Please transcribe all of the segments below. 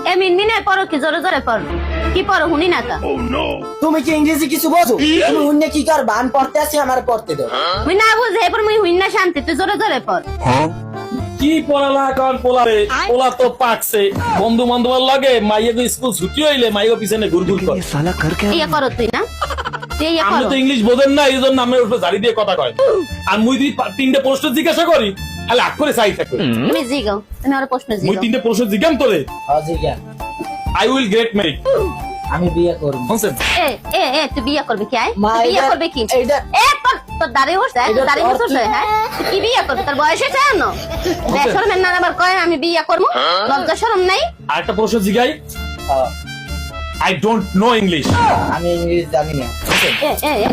এ মিনমিনে পড়ো কি জোরে জোরে পড়ো কি পড়ো হুনি না কা তুমি কি ইংরেজি কিছু বোঝো? তুমি অন্য কি কর বান পড়তে আসি আমার পড়তে দাও। মুই না বুঝে এরপর মুই হুইন না শান্তি তুই জোরে জোরে পড় কি পড়ালেখা কর পোলারে, পোলা তো পাকছে বন্ধু বান্ধবের লাগে মাইয়া স্কুল ছুটি হইলে মাইয়া পিছনে ঘুরঘুর করে। ইয়া করো তুই না তুই ইয়া আপনি করো তো ইংলিশ বোঝেন না, এই জন্য আমার উপরে জারি দিয়ে কথা কয়। আর মুই যদি তিনটে প্রশ্ন জিজ্ঞাসা করি তাহলে আগ করে চাই থাকবে। তুমি জিগাও তুমি আর প্রশ্ন মুই জিগাও তিনটে প্রশ্ন জিজ্ঞাম তোরে, হাজি জ্ঞান আই উইল গেট ম্যারিড। আমি বিয়ে করব। বুঝছেন? এ তুই বিয়া করবে কি আয় মা, তুই বিয়া এটা- করবে কি এটা- এ তোর দাড়ি উঠছে এটা দাড়ি তোর উঠছে হ্যাঁ তুই কি বিয়া করবে তোর বয়স হয়েছে না বেশরমের না আবার কয় আমি বিয়া করবো লজ্জা শরম নাই আর একটা প্রশ্ন জিজ্ঞাই, আই ডোন্ট নো ইংলিশ। আমি ইংলিশ জানি না।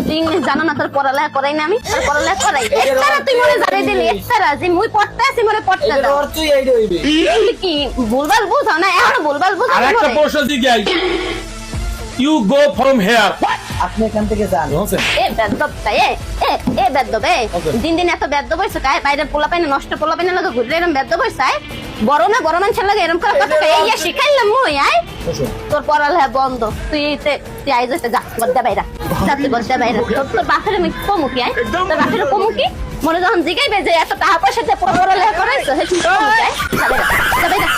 তুই ইংলিশ জানো না তোর পড়ালেখা করাই না আমি তোর পড়ালেখা করাই এটার একটারা তুই মনে জানাই দিলি অর্থ- একটারা যে মুই পড়তে আছি মনে পড়তে এটার দাও অর্থই এইটা হইবে। তুই কি ভুলভাল বুঝাও না এখনো ভুলভাল আর বুঝাও একটা প্রশ্ন জিজ্ঞাই, ইউ গো ফ্রম হেয়ার। আপনি এখান থেকে যান। বুঝছেন? এ বেদ্যবটা এ বেদ্যব দিন দিন এত বেদ্যব হইছে কায় বাইরে পোলা পাইনা নষ্ট পোলা পাইনা লাগে ঘুরে এরম বেদ্যব হইছে বড় না বড় মানুষের লাগে এরম করে কথা কয় এই শিখাইলাম মুই আয় বসুন। তোর পড়ালেখা বন্ধ তুই আইজ হইতে যা গদ্দা বাইরা যা তুই গদ্দা বাইরা তোর বাপের আমি কমু কি আয় তোর বাপের কমু কি মনে যখন জিগাইবে যে এত টাকা পয়সা দিয়ে পড়ালেখা করাইছো হে শুনতে কমু কি আয় যা বাইরা